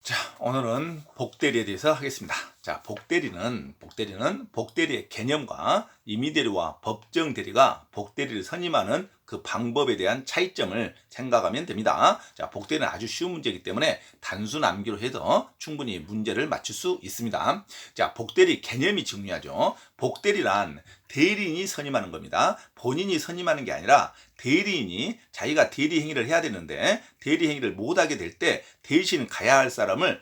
자, 오늘은 복대리에 대해서 하겠습니다. 자, 복대리의 개념과 임의대리와 법정대리가 복대리를 선임하는 그 방법에 대한 차이점을 생각하면 됩니다. 자, 복대리는 아주 쉬운 문제이기 때문에 단순 암기로 해도 충분히 문제를 맞출 수 있습니다. 자, 복대리 개념이 중요하죠. 복대리란 대리인이 선임하는 겁니다. 본인이 선임하는 게 아니라 대리인이 자기가 대리 행위를 해야 되는데 대리 행위를 못하게 될 때 대신 가야 할 사람을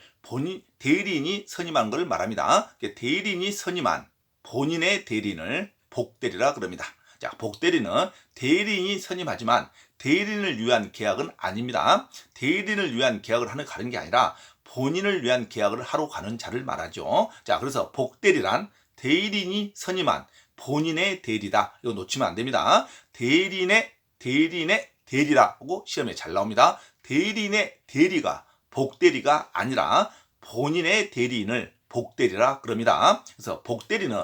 대리인이 선임한 것을 말합니다. 대리인이 선임한 본인의 대리인을 복대리라 그럽니다. 자, 복대리는 대리인이 선임하지만 대리인을 위한 계약은 아닙니다. 대리인을 위한 계약을 가는 게 아니라 본인을 위한 계약을 하러 가는 자를 말하죠. 자, 그래서 복대리란 대리인이 선임한 본인의 대리다. 이거 놓치면 안 됩니다. 대리인의 대리라고 시험에 잘 나옵니다. 대리인의 대리가 복대리가 아니라 본인의 대리인을 복대리라 그럽니다. 그래서 복대리는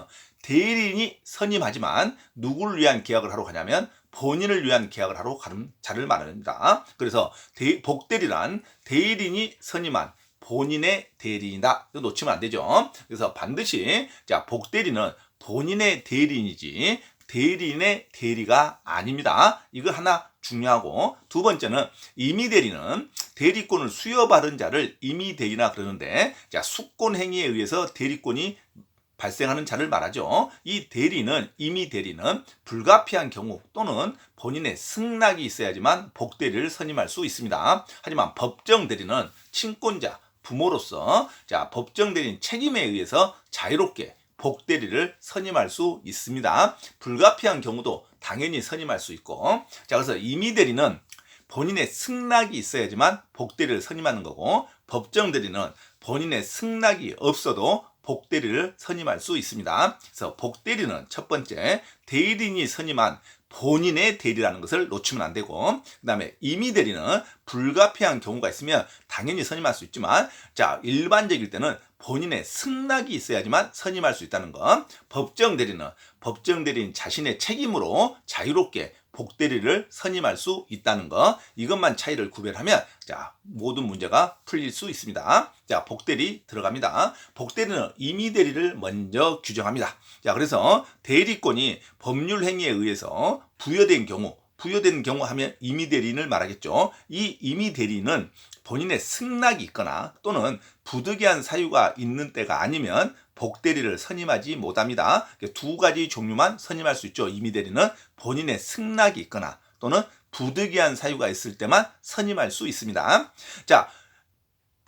대리인이 선임하지만 누구를 위한 계약을 하러 가냐면 본인을 위한 계약을 하러 가는 자를 말합니다. 그래서 복대리란 대리인이 선임한 본인의 대리인이다. 이거 놓치면 안 되죠. 그래서 반드시 자, 복대리는 본인의 대리인이지 대리인의 대리가 아닙니다. 이거 하나 중요하고, 두 번째는 임의대리는 대리권을 수여받은 자를 임의대리나 그러는데, 자, 수권 행위에 의해서 대리권이 발생하는 자를 말하죠. 이 임의대리는 불가피한 경우 또는 본인의 승낙이 있어야지만 복대리를 선임할 수 있습니다. 하지만 법정대리는 친권자, 부모로서 자, 법정대리인 책임에 의해서 자유롭게 복대리를 선임할 수 있습니다. 불가피한 경우도 당연히 선임할 수 있고, 자, 그래서 임의대리는 본인의 승낙이 있어야지만 복대리를 선임하는 거고, 법정대리는 본인의 승낙이 없어도 복대리를 선임할 수 있습니다. 그래서 복대리는 첫 번째, 대리인이 선임한 본인의 대리라는 것을 놓치면 안 되고, 그 다음에 임의대리는 불가피한 경우가 있으면 당연히 선임할 수 있지만, 자, 일반적일 때는 본인의 승낙이 있어야지만 선임할 수 있다는 것. 법정대리인 자신의 책임으로 자유롭게 복대리를 선임할 수 있다는 것. 이것만 차이를 구별하면 자, 모든 문제가 풀릴 수 있습니다. 자, 복대리 들어갑니다. 복대리는 임의대리를 먼저 규정합니다. 자, 그래서 대리권이 법률 행위에 의해서 부여된 경우 하면 임의대리인을 말하겠죠. 이 임의대리인은 본인의 승낙이 있거나 또는 부득이한 사유가 있는 때가 아니면 복대리를 선임하지 못합니다. 두 가지 종류만 선임할 수 있죠. 임의대리는 본인의 승낙이 있거나 또는 부득이한 사유가 있을 때만 선임할 수 있습니다. 자,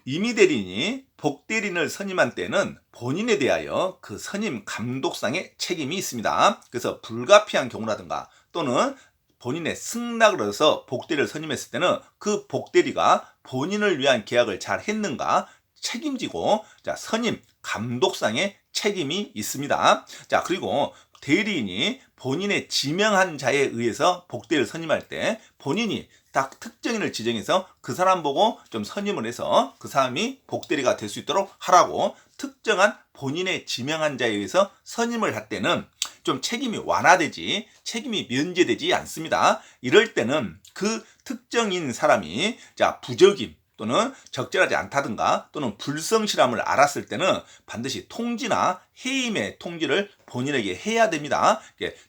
임의대리인이 복대리인을 선임한 때는 본인에 대하여 그 선임 감독상의 책임이 있습니다. 그래서 불가피한 경우라든가 또는 본인의 승낙을 얻어서 복대리를 선임했을 때는 그 복대리가 본인을 위한 계약을 잘 했는가 책임지고, 자, 선임 감독상의 책임이 있습니다. 자, 그리고 대리인이 본인의 지명한 자에 의해서 복대리를 선임할 때 본인이 딱 특정인을 지정해서 그 사람 보고 좀 선임을 해서 그 사람이 복대리가 될 수 있도록 하라고 특정한 본인의 지명한 자에 의해서 선임을 할 때는 좀 책임이 완화되지 책임이 면제되지 않습니다. 이럴 때는 그 특정인 사람이 자, 부적임 또는 적절하지 않다든가 또는 불성실함을 알았을 때는 반드시 통지나 해임의 통지를 본인에게 해야 됩니다.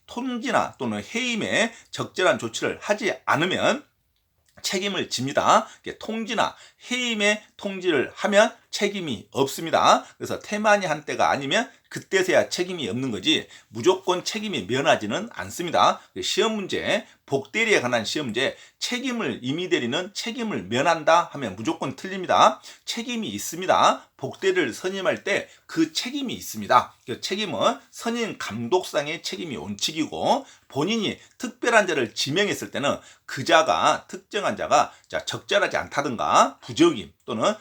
통지나 또는 해임의 적절한 조치를 하지 않으면 책임을 집니다. 통지나 해임의 통지를 하면 책임이 없습니다. 그래서 태만히 한 때가 아니면 그때서야 책임이 없는 거지 무조건 책임이 면하지는 않습니다. 시험 문제, 복대리에 관한 시험 문제 임의대리는 책임을 면한다 하면 무조건 틀립니다. 책임이 있습니다. 복대리를 선임할 때 그 책임이 있습니다. 그 책임은 선임 감독상의 책임이 원칙이고, 본인이 특별한 자를 지명했을 때는 그 자가 특정한 자가 적절하지 않다든가 부적임 또는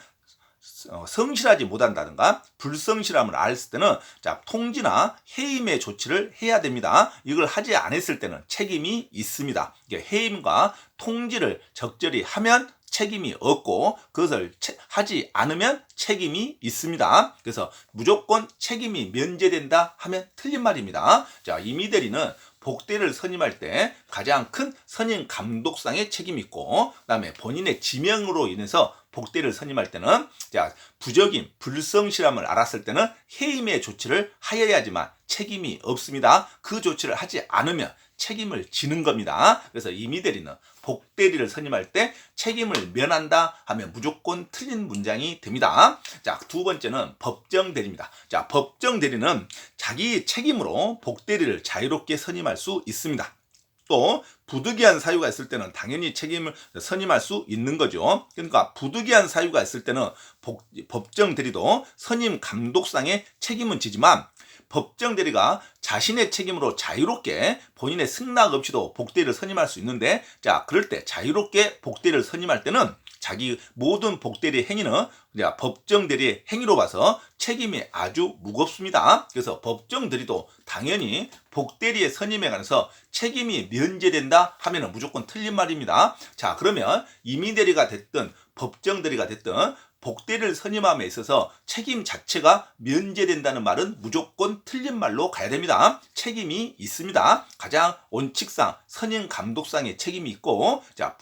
성실하지 못한다든가 불성실함을 알았을 때는 자, 통지나 해임의 조치를 해야 됩니다. 이걸 하지 않았을 때는 책임이 있습니다. 해임과 통지를 적절히 하면 책임이 없고 그것을 하지 않으면 책임이 있습니다. 그래서 무조건 책임이 면제된다 하면 틀린 말입니다. 자, 임의대리는 복대리를 선임할 때 가장 큰 선임 감독상의 책임이 있고, 그다음에 본인의 지명으로 인해서 복대리를 선임할 때는 자, 부적임, 불성실함을 알았을 때는 해임의 조치를 하여야지만 책임이 없습니다. 그 조치를 하지 않으면 책임을 지는 겁니다. 그래서 임의대리는 복대리를 선임할 때 책임을 면한다 하면 무조건 틀린 문장이 됩니다. 자, 두 번째는 법정대리입니다. 자, 법정대리는 자기 책임으로 복대리를 자유롭게 선임할 수 있습니다. 또 부득이한 사유가 있을 때는 당연히 책임을 선임할 수 있는 거죠. 그러니까 부득이한 사유가 있을 때는 법정대리도 선임 감독상의 책임은 지지만 법정대리가 자신의 책임으로 자유롭게 본인의 승낙 없이도 복대리를 선임할 수 있는데, 자, 그럴 때 자유롭게 복대리를 선임할 때는 자기 모든 복대리의 행위는 법정대리의 행위로 봐서 책임이 아주 무겁습니다. 그래서 법정대리도 당연히 복대리의 선임에 관해서 책임이 면제된다 하면 무조건 틀린 말입니다. 자, 그러면 임의대리가 됐든 법정대리가 됐든 복대리를 선임함에 있어서 책임 자체가 면제된다는 말은 무조건 틀린 말로 가야 됩니다. 책임이 있습니다. 가장 원칙상 선임 감독상의 책임이 있고, 자,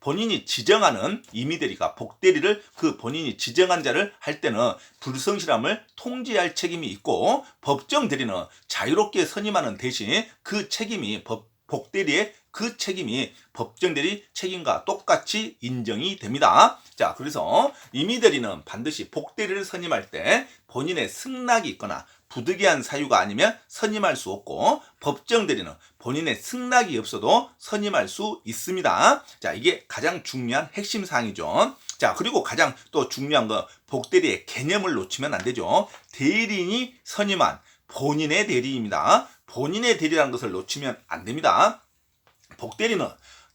본인이 지정하는 임의대리가 복대리를 그 본인이 지정한 자를 할 때는 불성실함을 통제할 책임이 있고, 법정대리는 자유롭게 선임하는 대신 그 책임이 복대리의 그 책임이 법정대리 책임과 똑같이 인정이 됩니다. 자, 그래서 임의대리는 반드시 복대리를 선임할 때 본인의 승낙이 있거나 부득이한 사유가 아니면 선임할 수 없고, 법정대리는 본인의 승낙이 없어도 선임할 수 있습니다. 자, 이게 가장 중요한 핵심 사항이죠. 자, 그리고 가장 또 중요한 건 복대리의 개념을 놓치면 안 되죠. 대리인이 선임한 본인의 대리입니다. 본인의 대리라는 것을 놓치면 안 됩니다. 복대리는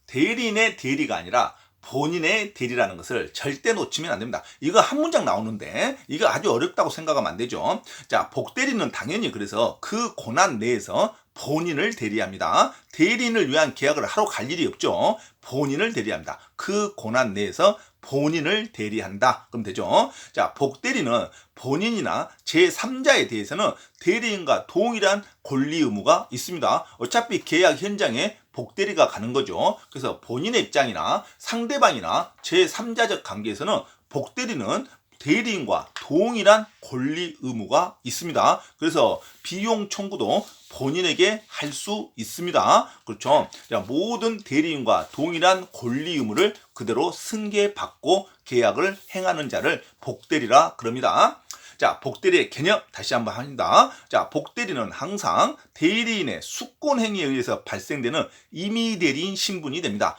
대리인의 대리가 아니라 본인의 대리라는 것을 절대 놓치면 안 됩니다. 이거 한 문장 나오는데 이거 아주 어렵다고 생각하면 안 되죠. 자, 복대리는 당연히 그래서 그 권한 내에서 본인을 대리합니다. 대리인을 위한 계약을 하러 갈 일이 없죠. 본인을 대리합니다. 그 권한 내에서 본인을 대리한다. 그럼 되죠. 자, 복대리는 본인이나 제3자에 대해서는 대리인과 동일한 권리 의무가 있습니다. 어차피 계약 현장에 복대리가 가는 거죠. 그래서 본인의 입장이나 상대방이나 제3자적 관계에서는 복대리는 대리인과 동일한 권리 의무가 있습니다. 그래서 비용 청구도 본인에게 할 수 있습니다. 그렇죠. 자, 모든 대리인과 동일한 권리 의무를 그대로 승계받고 계약을 행하는 자를 복대리라 그럽니다. 자, 복대리의 개념 다시 한번 합니다. 자, 복대리는 항상 대리인의 수권 행위에 의해서 발생되는 임의대리인 신분이 됩니다.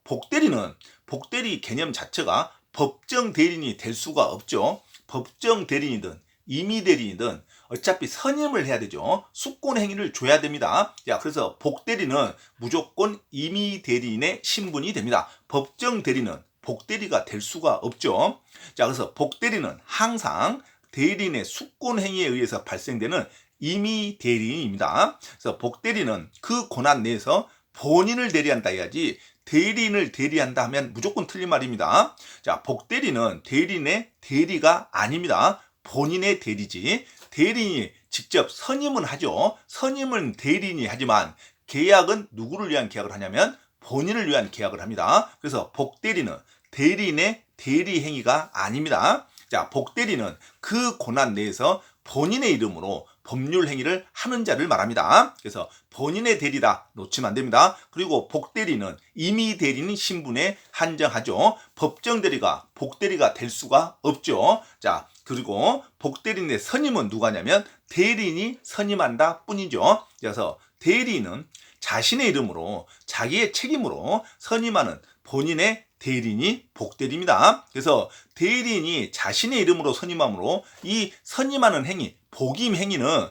복대리는 복대리 개념 자체가 법정 대리인이 될 수가 없죠. 법정 대리인이든 임의대리인이든 어차피 선임을 해야 되죠. 수권 행위를 줘야 됩니다. 자, 그래서 복대리는 무조건 임의대리인의 신분이 됩니다. 법정 대리는 복대리가 될 수가 없죠. 자, 그래서 복대리는 항상 대리인의 수권 행위에 의해서 발생되는 임의대리인입니다. 그래서 복대리는 그 권한 내에서 본인을 대리한다 해야지 대리인을 대리한다 하면 무조건 틀린 말입니다. 자, 복대리는 대리인의 대리가 아닙니다. 본인의 대리지. 대리인이 직접 선임은 하죠. 선임은 대리인이 하지만 계약은 누구를 위한 계약을 하냐면 본인을 위한 계약을 합니다. 그래서 복대리는 대리인의 대리 행위가 아닙니다. 자, 복대리는 그 권한 내에서 본인의 이름으로 법률 행위를 하는 자를 말합니다. 그래서 본인의 대리다 놓치면 안 됩니다. 그리고 복대리는 임의대리인 신분에 한정하죠. 법정대리가 복대리가 될 수가 없죠. 자, 그리고 복대리인의 선임은 누가 하냐면 대리인이 선임한다 뿐이죠. 그래서 대리인은 자신의 이름으로 자기의 책임으로 선임하는 본인의 대리인이 복대리입니다. 그래서 대리인이 자신의 이름으로 선임함으로 이 선임하는 행위, 복임 행위는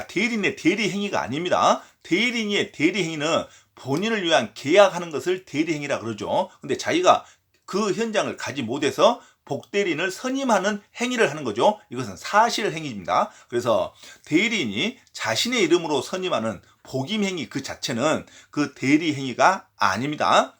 대리인의 대리 행위가 아닙니다. 대리인의 대리 행위는 본인을 위한 계약하는 것을 대리 행위라 그러죠. 근데 자기가 그 현장을 가지 못해서 복대리인을 선임하는 행위를 하는 거죠. 이것은 사실 행위입니다. 그래서 대리인이 자신의 이름으로 선임하는 복임 행위 그 자체는 그 대리 행위가 아닙니다.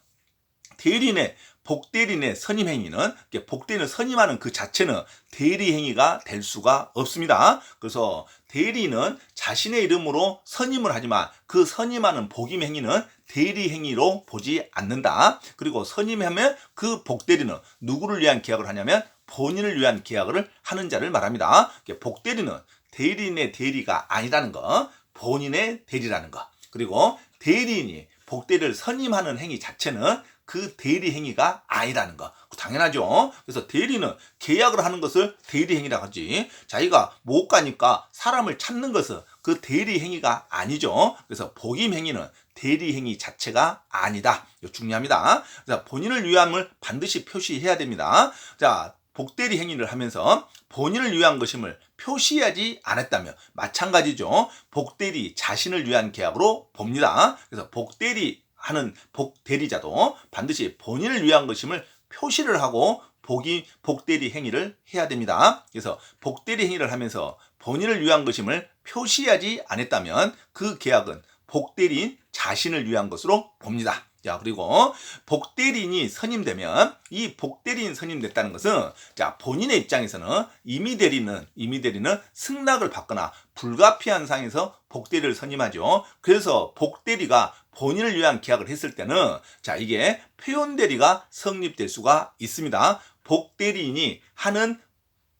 대리인의 복대리인의 선임 행위는 복대리인을 선임하는 그 자체는 대리 행위가 될 수가 없습니다. 그래서 대리인은 자신의 이름으로 선임을 하지만 그 선임하는 복임 행위는 대리 행위로 보지 않는다. 그리고 선임하면 그 복대리는 누구를 위한 계약을 하냐면 본인을 위한 계약을 하는 자를 말합니다. 복대리는 대리인의 대리가 아니라는 거, 본인의 대리라는 거. 그리고 대리인이 복대리를 선임하는 행위 자체는 그 대리 행위가 아니라는 거. 당연하죠. 그래서 대리는 계약을 하는 것을 대리 행위라고 하지. 자기가 못 가니까 사람을 찾는 것은 그 대리 행위가 아니죠. 그래서 복임 행위는 대리 행위 자체가 아니다. 이거 중요합니다. 자, 본인을 위함을 반드시 표시해야 됩니다. 자, 복대리 행위를 하면서 본인을 위한 것임을 표시하지 않았다면 마찬가지죠. 복대리 자신을 위한 계약으로 봅니다. 그래서 복대리 하는 복대리자도 반드시 본인을 위한 것임을 표시를 하고 복대리 행위를 해야 됩니다. 그래서 복대리 행위를 하면서 본인을 위한 것임을 표시하지 않았다면 그 계약은 복대리인 자신을 위한 것으로 봅니다. 자, 그리고 복대리인이 선임되면 이 복대리인 선임됐다는 것은 자, 본인의 입장에서는 임의 대리는 승낙을 받거나 불가피한 상황에서 복대리를 선임하죠. 그래서 복대리가 본인을 위한 계약을 했을 때는 자, 이게 표현대리가 성립될 수가 있습니다. 복대리인이 하는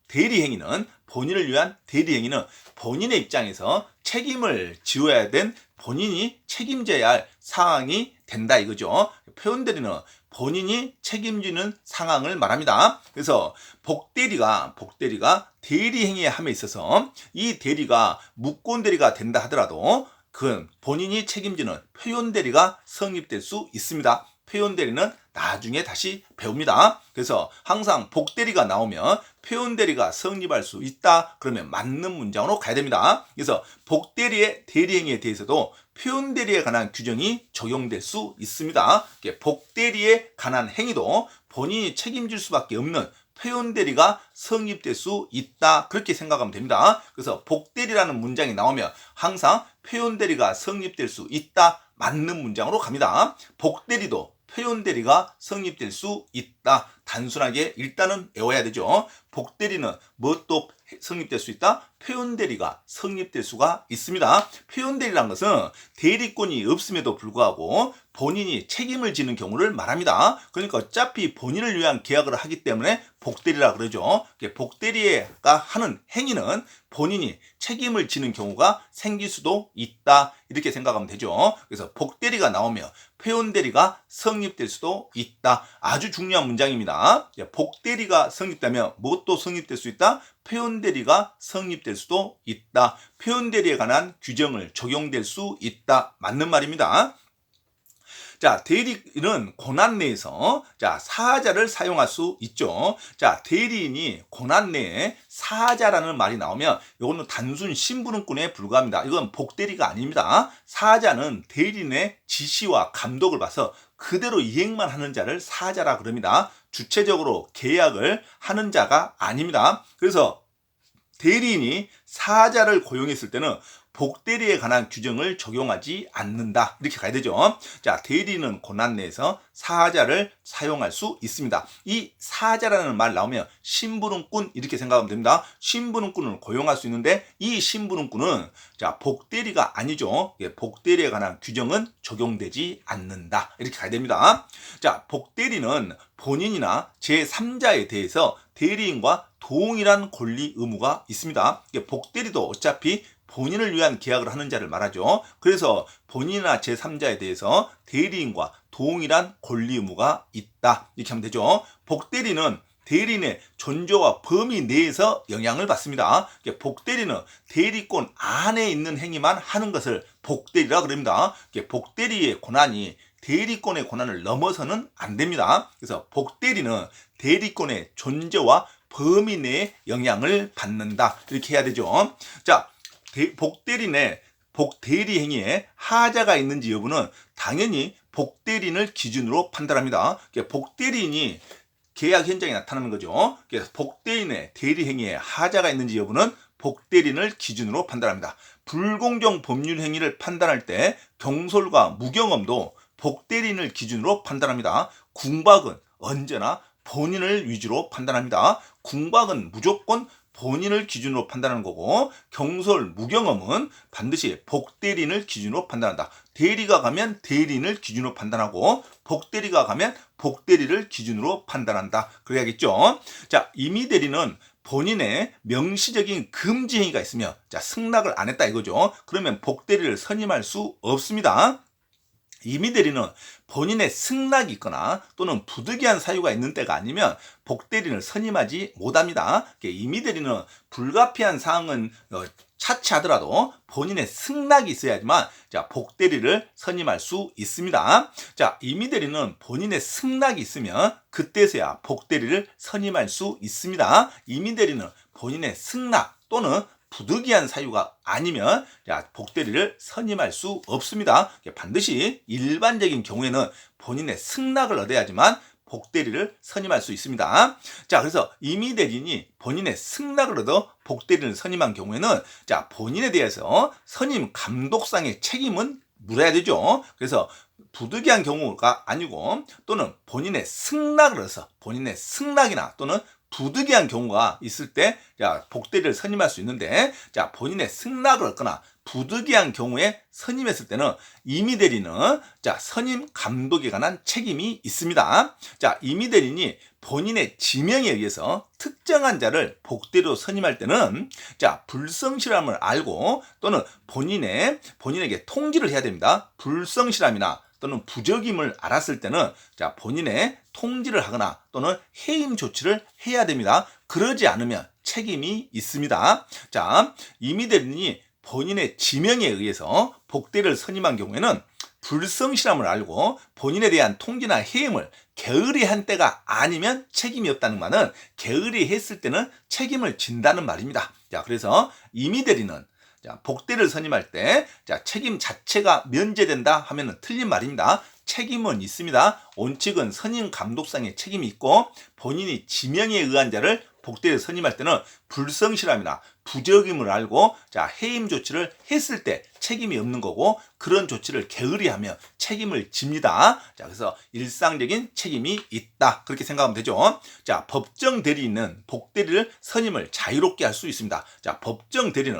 대리 행위는 본인을 위한 대리 행위는 본인의 입장에서 책임을 지어야 된 본인이 책임져야 할 상황이 된다 이거죠. 표현대리는 본인이 책임지는 상황을 말합니다. 그래서 복대리가 대리 행위에 함에 있어서 이 대리가 무권 대리가 된다 하더라도 그 본인이 책임지는 표현대리가 성립될 수 있습니다. 표현대리는 나중에 다시 배웁니다. 그래서 항상 복대리가 나오면 표현대리가 성립할 수 있다. 그러면 맞는 문장으로 가야 됩니다. 그래서 복대리의 대리행위에 대해서도 표현대리에 관한 규정이 적용될 수 있습니다. 복대리에 관한 행위도 본인이 책임질 수밖에 없는 표현대리가 성립될 수 있다. 그렇게 생각하면 됩니다. 그래서 복대리라는 문장이 나오면 항상 표현대리가 성립될 수 있다. 맞는 문장으로 갑니다. 복대리도 표현대리가 성립될 수 있다. 단순하게 일단은 외워야 되죠. 복대리는 무엇도 성립될 수 있다? 표현대리가 성립될 수가 있습니다. 표현대리란 것은 대리권이 없음에도 불구하고 본인이 책임을 지는 경우를 말합니다. 그러니까 어차피 본인을 위한 계약을 하기 때문에 복대리라 그러죠. 복대리가 하는 행위는 본인이 책임을 지는 경우가 생길 수도 있다. 이렇게 생각하면 되죠. 그래서 복대리가 나오면 표현대리가 성립될 수도 있다. 아주 중요한 문장입니다. 복대리가 성립되면 무엇도 성립될 수 있다? 표현대리가 성립될 수도 있다. 표현대리에 관한 규정을 적용될 수 있다. 맞는 말입니다. 자, 대리인은 고난 내에서 자, 사자를 사용할 수 있죠. 자, 대리인이 고난 내에 사자라는 말이 나오면 이거는 단순 심부름꾼에 불과합니다. 이건 복대리가 아닙니다. 사자는 대리인의 지시와 감독을 봐서 그대로 이행만 하는 자를 사자라 그럽니다. 주체적으로 계약을 하는 자가 아닙니다. 그래서 대리인이 사자를 고용했을 때는 복대리에 관한 규정을 적용하지 않는다. 이렇게 가야 되죠. 자, 대리인은 고난 내에서 사자를 사용할 수 있습니다. 이 사자라는 말 나오면 심부름꾼 이렇게 생각하면 됩니다. 심부름꾼을 고용할 수 있는데 이 심부름꾼은 자, 복대리가 아니죠. 복대리에 관한 규정은 적용되지 않는다. 이렇게 가야 됩니다. 자, 복대리는 본인이나 제3자에 대해서 대리인과 동일한 권리 의무가 있습니다. 복대리도 어차피 본인을 위한 계약을 하는 자를 말하죠. 그래서 본인이나 제3자에 대해서 대리인과 동일한 권리 의무가 있다. 이렇게 하면 되죠. 복대리는 대리인의 존재와 범위 내에서 영향을 받습니다. 복대리는 대리권 안에 있는 행위만 하는 것을 복대리라 그럽니다. 복대리의 권한이 대리권의 권한을 넘어서는 안 됩니다. 그래서 복대리는 대리권의 존재와 범위 내에 영향을 받는다. 이렇게 해야 되죠. 자, 복대리인의 복대리 행위에 하자가 있는지 여부는 당연히 복대리인을 기준으로 판단합니다. 복대리인이 계약 현장에 나타나는 거죠. 그래서 복대리인의 대리 행위에 하자가 있는지 여부는 복대리인을 기준으로 판단합니다. 불공정 법률 행위를 판단할 때 경솔과 무경험도 복대리인을 기준으로 판단합니다. 궁박은 언제나 본인을 위주로 판단합니다. 궁박은 무조건 본인을 기준으로 판단하는 거고, 경솔, 무경험은 반드시 복대리인을 기준으로 판단한다. 대리가 가면 대리인을 기준으로 판단하고, 복대리가 가면 복대리를 기준으로 판단한다. 그래야겠죠. 자, 임의대리는 본인의 명시적인 금지 행위가 있으면, 자, 승낙을 안 했다 이거죠. 그러면 복대리를 선임할 수 없습니다. 임의대리는 본인의 승낙이 있거나 또는 부득이한 사유가 있는 때가 아니면 복대리인을 선임하지 못합니다. 임의대리는 불가피한 사항은 차치하더라도 본인의 승낙이 있어야지만 복대리를 선임할 수 있습니다. 자, 임의대리는 본인의 승낙이 있으면 그때서야 복대리를 선임할 수 있습니다. 임의대리는 본인의 승낙 또는 부득이한 사유가 아니면 복대리를 선임할 수 없습니다. 반드시 일반적인 경우에는 본인의 승낙을 얻어야지만 복대리를 선임할 수 있습니다. 자, 그래서 임의대리인이 본인의 승낙을 얻어 복대리를 선임한 경우에는 본인에 대해서 선임 감독상의 책임은 물어야 되죠. 그래서 부득이한 경우가 아니고 또는 본인의 승낙을 얻어서 본인의 승낙이나 또는 부득이한 경우가 있을 때 복대리를 선임할 수 있는데, 본인의 승낙을 얻거나 부득이한 경우에 선임했을 때는 임의대리는 선임 감독에 관한 책임이 있습니다. 임의대리인이 본인의 지명에 의해서 특정한 자를 복대리로 선임할 때는 불성실함을 알고 또는 본인에게 통지를 해야 됩니다. 불성실함이나 또는 부적임을 알았을 때는 본인의 통지를 하거나 또는 해임 조치를 해야 됩니다. 그러지 않으면 책임이 있습니다. 자, 임의대리인이 본인의 지명에 의해서 복대리를 선임한 경우에는 불성실함을 알고 본인에 대한 통지나 해임을 게으리한 때가 아니면 책임이 없다는 말은 게으리했을 때는 책임을 진다는 말입니다. 자, 그래서 임의대리는 복대리를 선임할 때 책임 자체가 면제된다 하면 틀린 말입니다. 책임은 있습니다. 원칙은 선임 감독상의 책임이 있고 본인이 지명에 의한 자를 복대리를 선임할 때는 불성실함이나 부적임을 알고 해임 조치를 했을 때 책임이 없는 거고 그런 조치를 게으리하며 책임을 집니다. 그래서 일상적인 책임이 있다. 그렇게 생각하면 되죠. 법정 대리인은 복대리를 선임을 자유롭게 할 수 있습니다. 법정 대리는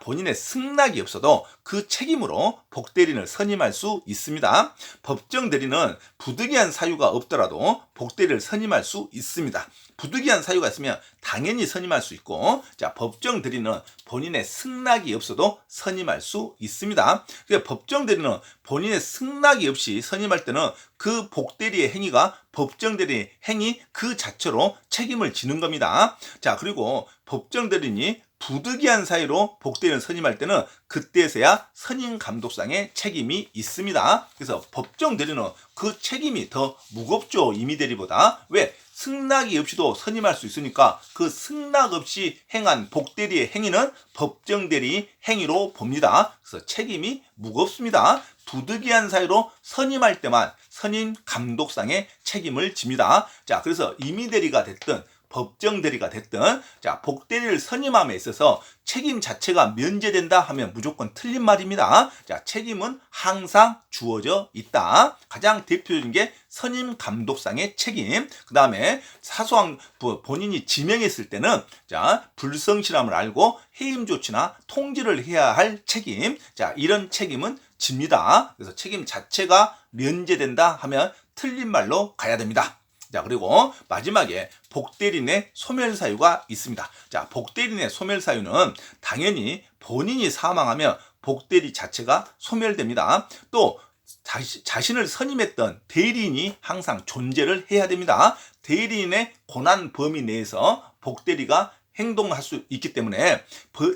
본인의 승낙이 없어도 그 책임으로 복대리인을 선임할 수 있습니다. 법정 대리는 부득이한 사유가 없더라도 복대리를 선임할 수 있습니다. 부득이한 사유가 있으면 당연히 선임할 수 있고, 법정 대리는 본인의 승낙이 없어도 선임할 수 있습니다. 그래서 법정 대리는 본인의 승낙이 없이 선임할 때는 그 복대리의 행위가 법정 대리의 행위 그 자체로 책임을 지는 겁니다. 그리고 법정 대리인이 부득이한 사유로 복대리를 선임할 때는 그때서야 선임 감독상의 책임이 있습니다. 그래서 법정 대리는 그 책임이 더 무겁죠. 임의대리보다. 왜? 승낙이 없이도 선임할 수 있으니까 그 승낙 없이 행한 복대리의 행위는 법정 대리 행위로 봅니다. 그래서 책임이 무겁습니다. 부득이한 사유로 선임할 때만 선임 감독상의 책임을 집니다. 그래서 임의대리가 됐든 법정 대리가 됐든 복대리를 선임함에 있어서 책임 자체가 면제된다 하면 무조건 틀린 말입니다. 책임은 항상 주어져 있다. 가장 대표적인 게 선임 감독상의 책임. 그 다음에 사소한 본인이 지명했을 때는 불성실함을 알고 해임 조치나 통지를 해야 할 책임. 이런 책임은 집니다. 그래서 책임 자체가 면제된다 하면 틀린 말로 가야 됩니다. 그리고 마지막에 복대리인의 소멸사유가 있습니다. 복대리인의 소멸사유는 당연히 본인이 사망하면 복대리 자체가 소멸됩니다. 또 자신을 선임했던 대리인이 항상 존재를 해야 됩니다. 대리인의 권한 범위 내에서 복대리가 행동할 수 있기 때문에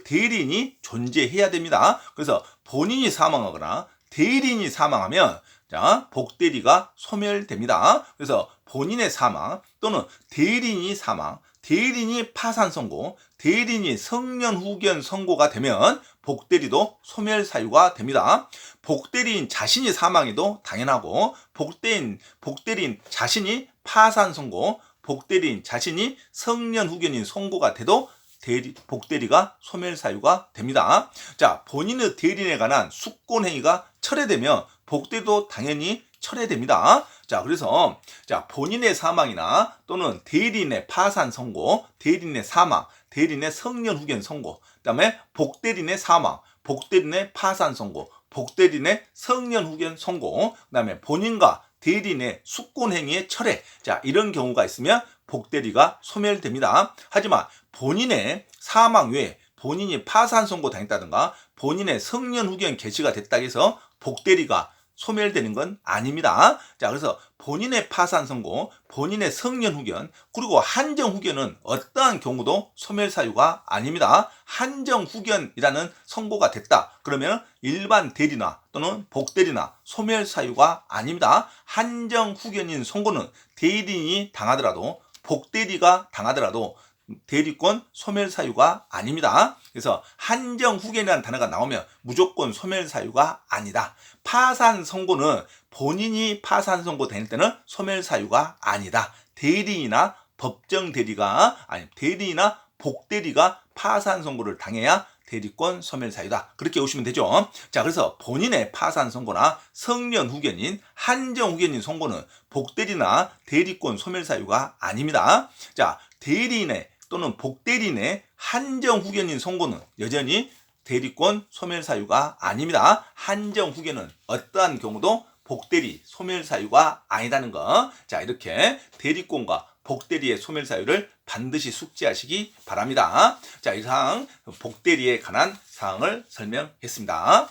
대리인이 존재해야 됩니다. 그래서 본인이 사망하거나 대리인이 사망하면 복대리가 소멸됩니다. 그래서 본인의 사망 또는 대리인이 사망, 대리인이 파산 선고, 대리인이 성년 후견 선고가 되면 복대리도 소멸 사유가 됩니다. 복대리인 자신이 사망해도 당연하고 복대리인 자신이 파산 선고, 복대리인 자신이 성년 후견인 선고가 돼도 복대리가 소멸 사유가 됩니다. 본인의 대리인에 관한 숙권 행위가 철회되면 복대리도 당연히 철회됩니다. 자, 그래서 자, 본인의 사망이나 또는 대리인의 파산 선고, 대리인의 사망, 대리인의 성년 후견 선고, 그다음에 복대리인의 사망, 복대리인의 파산 선고, 복대리인의 성년 후견 선고, 그다음에 본인과 대리인의 숙권 행위의 철회. 자, 이런 경우가 있으면 복대리가 소멸됩니다. 하지만 본인의 사망 외에 본인이 파산 선고 당했다든가 본인의 성년 후견 개시가 됐다 해서 복대리가 소멸되는 건 아닙니다. 자, 그래서 본인의 파산 선고, 본인의 성년 후견, 그리고 한정 후견은 어떠한 경우도 소멸 사유가 아닙니다. 한정 후견이라는 선고가 됐다. 그러면 일반 대리나 또는 복대리나 소멸 사유가 아닙니다. 한정 후견인 선고는 대리인이 당하더라도 복대리가 당하더라도 대리권 소멸 사유가 아닙니다. 그래서 한정 후견이라는 단어가 나오면 무조건 소멸 사유가 아니다. 파산 선고는 본인이 파산 선고 다닐 때는 소멸 사유가 아니다. 대리인이나 법정 대리가 아니 대리인이나 복대리가 파산 선고를 당해야 대리권 소멸 사유다. 그렇게 보시면 되죠. 자, 그래서 본인의 파산 선고나 성년 후견인, 한정 후견인 선고는 복대리나 대리권 소멸 사유가 아닙니다. 자, 대리인의 또는 복대리인의 한정 후견인 선고는 여전히 대리권 소멸 사유가 아닙니다. 한정 후견은 어떠한 경우도 복대리 소멸 사유가 아니다는 거. 자, 이렇게 대리권과 복대리의 소멸 사유를 반드시 숙지하시기 바랍니다. 자, 이상 복대리에 관한 사항을 설명했습니다.